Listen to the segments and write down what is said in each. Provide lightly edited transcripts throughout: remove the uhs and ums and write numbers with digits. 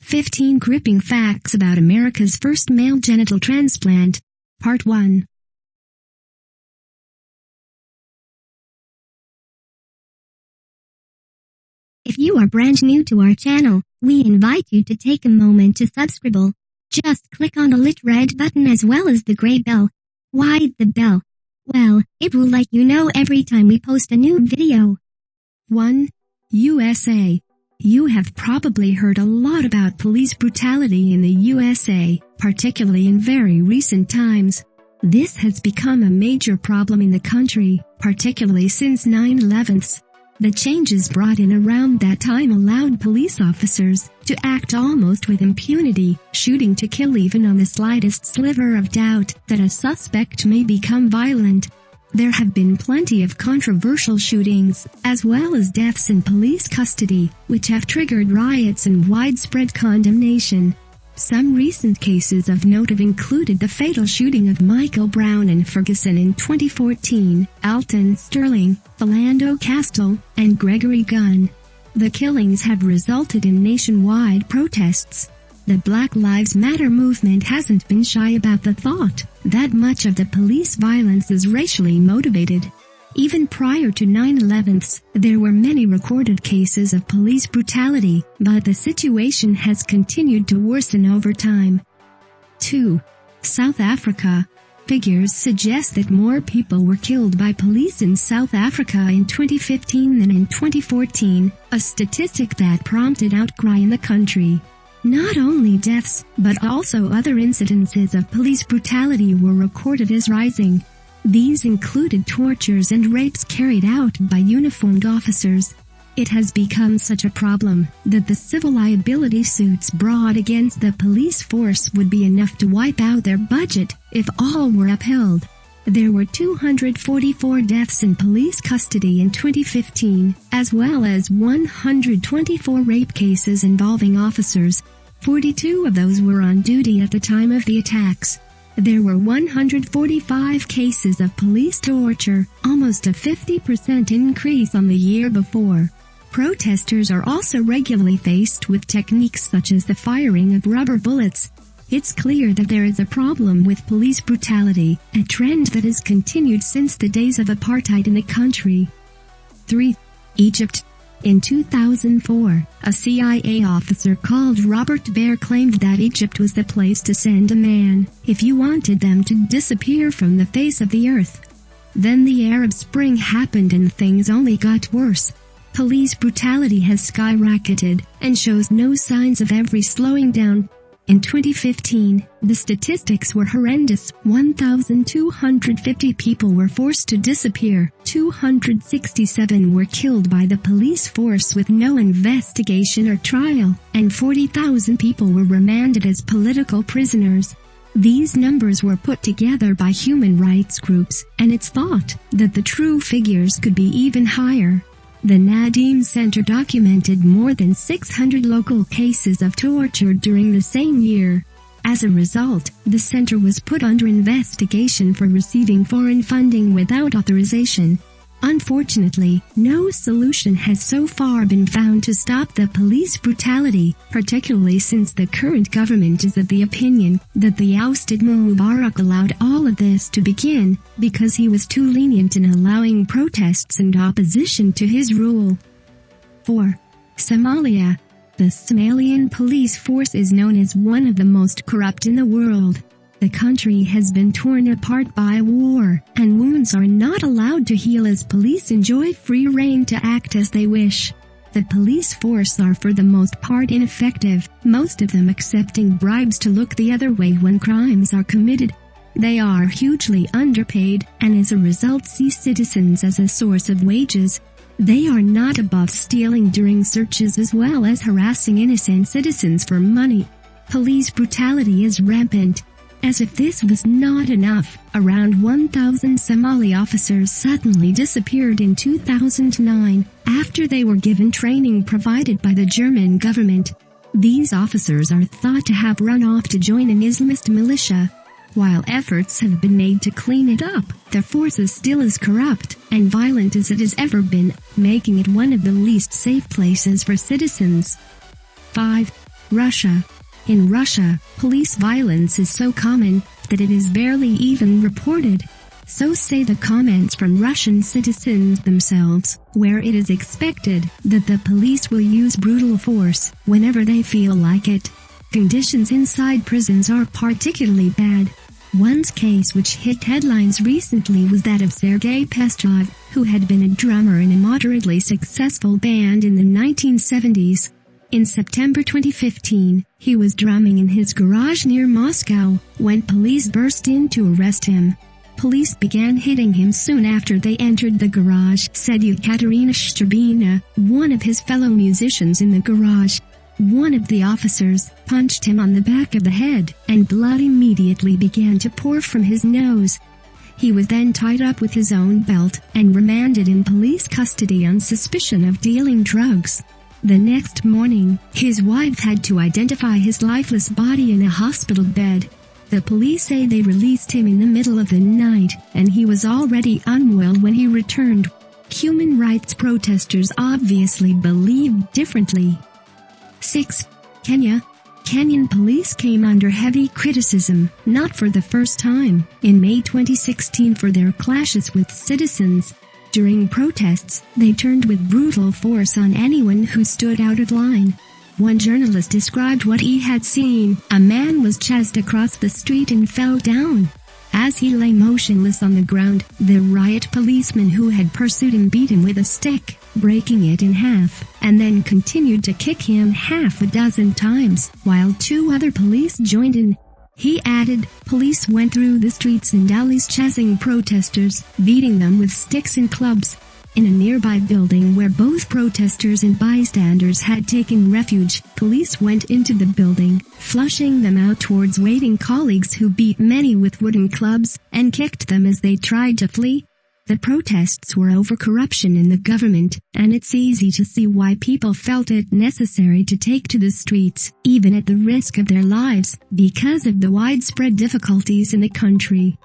15 gripping facts about America's first male genital transplant. Part 1. If you are brand new to our channel, we invite you to take a moment to subscribe. Just click on the lit red button as well as the gray bell. Why the bell? Well, it will let you know every time we post a new video. 1. USA. You have probably heard a lot about police brutality in the USA, particularly in very recent times. This has become a major problem in the country, particularly since 9/11. The changes brought in around that time allowed police officers to act almost with impunity, shooting to kill even on the slightest sliver of doubt that a suspect may become violent. There have been plenty of controversial shootings, as well as deaths in police custody, which have triggered riots and widespread condemnation. Some recent cases of note have included the fatal shooting of Michael Brown in Ferguson in 2014, Alton Sterling, Philando Castile, and Gregory Gunn. The killings have resulted in nationwide protests. The Black Lives Matter movement hasn't been shy about the thought that much of the police violence is racially motivated. Even prior to 9/11, there were many recorded cases of police brutality, but the situation has continued to worsen over time. 2. South Africa. Figures suggest that more people were killed by police in South Africa in 2015 than in 2014, a statistic that prompted outcry in the country. Not only deaths, but also other incidences of police brutality were recorded as rising. These included tortures and rapes carried out by uniformed officers. It has become such a problem that the civil liability suits brought against the police force would be enough to wipe out their budget if all were upheld. There were 244 deaths in police custody in 2015, as well as 124 rape cases involving officers. 42 of those were on duty at the time of the attacks. There were 145 cases of police torture, almost a 50% increase on the year before. Protesters are also regularly faced with techniques such as the firing of rubber bullets. It's clear that there is a problem with police brutality, a trend that has continued since the days of apartheid in the country. 3. Egypt. In 2004, a CIA officer called Robert Baer claimed that Egypt was the place to send a man if you wanted them to disappear from the face of the earth. Then the Arab Spring happened and things only got worse. Police brutality has skyrocketed and shows no signs of ever slowing down. In 2015, the statistics were horrendous. 1,250 people were forced to disappear, 267 were killed by the police force with no investigation or trial, and 40,000 people were remanded as political prisoners. These numbers were put together by human rights groups, and it's thought that the true figures could be even higher. The Nadim Center documented more than 600 local cases of torture during the same year. As a result, the center was put under investigation for receiving foreign funding without authorization. Unfortunately, no solution has so far been found to stop the police brutality, particularly since the current government is of the opinion that the ousted Mubarak allowed all of this to begin because he was too lenient in allowing protests and opposition to his rule. 4. Somalia. The Somalian police force is known as one of the most corrupt in the world. The country has been torn apart by war, and wounds are not allowed to heal as police enjoy free rein to act as they wish. The police force are for the most part ineffective, most of them accepting bribes to look the other way when crimes are committed. They are hugely underpaid, and as a result see citizens as a source of wages. They are not above stealing during searches as well as harassing innocent citizens for money. Police brutality is rampant. As if this was not enough, around 1,000 Somali officers suddenly disappeared in 2009, after they were given training provided by the German government. These officers are thought to have run off to join an Islamist militia. While efforts have been made to clean it up, the force is still as corrupt and violent as it has ever been, making it one of the least safe places for citizens. 5. Russia. In Russia, police violence is so common that it is barely even reported. So say the comments from Russian citizens themselves, where it is expected that the police will use brutal force whenever they feel like it. Conditions inside prisons are particularly bad. One case which hit headlines recently was that of Sergei Pestrov, who had been a drummer in a moderately successful band in the 1970s. In September 2015, he was drumming in his garage near Moscow when police burst in to arrest him. Police began hitting him soon after they entered the garage, said Ekaterina Shcherbina, one of his fellow musicians in the garage. One of the officers punched him on the back of the head, and blood immediately began to pour from his nose. He was then tied up with his own belt and remanded in police custody on suspicion of dealing drugs. The next morning, his wife had to identify his lifeless body in a hospital bed. The police say they released him in the middle of the night, and he was already unwell when he returned. Human rights protesters obviously believe differently. 6. Kenya. Kenyan police came under heavy criticism, not for the first time, in May 2016 for their clashes with citizens. During protests, they turned with brutal force on anyone who stood out of line. One journalist described what he had seen. A man was chased across the street and fell down. As he lay motionless on the ground, the riot policeman who had pursued him beat him with a stick, breaking it in half, and then continued to kick him half a dozen times, while 2 other police joined in. He added, police went through the streets and alleys chasing protesters, beating them with sticks and clubs. In a nearby building where both protesters and bystanders had taken refuge, police went into the building, flushing them out towards waiting colleagues who beat many with wooden clubs and kicked them as they tried to flee. The protests were over corruption in the government, and it's easy to see why people felt it necessary to take to the streets, even at the risk of their lives, because of the widespread difficulties in the country.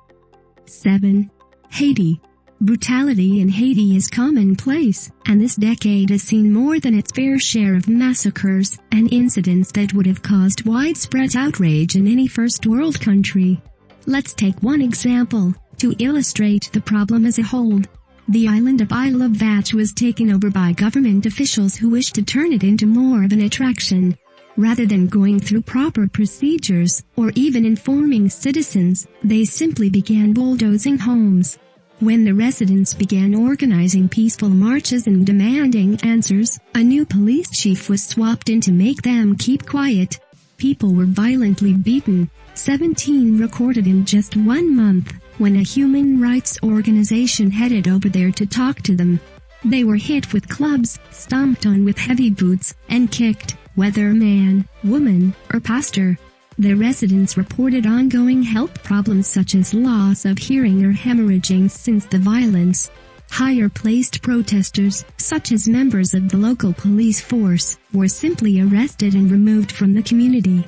7. Haiti. Brutality in Haiti is commonplace, and this decade has seen more than its fair share of massacres and incidents that would have caused widespread outrage in any first-world country. Let's take one example to illustrate the problem as a whole. The island of Isle of Vache was taken over by government officials who wished to turn it into more of an attraction. Rather than going through proper procedures, or even informing citizens, they simply began bulldozing homes. When the residents began organizing peaceful marches and demanding answers, a new police chief was swapped in to make them keep quiet. People were violently beaten, 17 recorded in just 1 month, when a human rights organization headed over there to talk to them. They were hit with clubs, stomped on with heavy boots, and kicked, whether man, woman, or pastor. The residents reported ongoing health problems such as loss of hearing or hemorrhaging since the violence. Higher-placed protesters, such as members of the local police force, were simply arrested and removed from the community.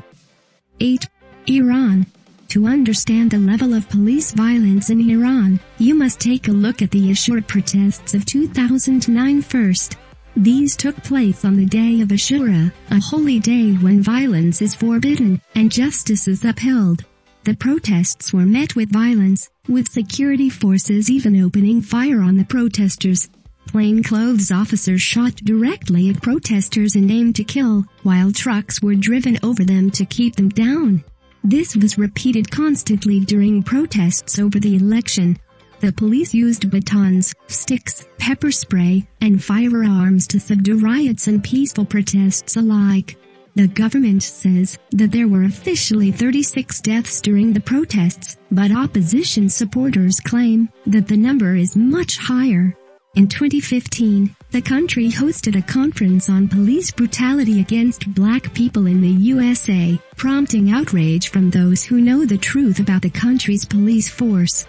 8. Iran. To understand the level of police violence in Iran, you must take a look at the Ashura protests of 2009 first. These took place on the day of Ashura, a holy day when violence is forbidden and justice is upheld. The protests were met with violence, with security forces even opening fire on the protesters. Plainclothes officers shot directly at protesters and aimed to kill, while trucks were driven over them to keep them down. This was repeated constantly during protests over the election. The police used batons, sticks, pepper spray, and firearms to subdue riots and peaceful protests alike. The government says that there were officially 36 deaths during the protests, but opposition supporters claim that the number is much higher. In 2015, the country hosted a conference on police brutality against black people in the USA, prompting outrage from those who know the truth about the country's police force.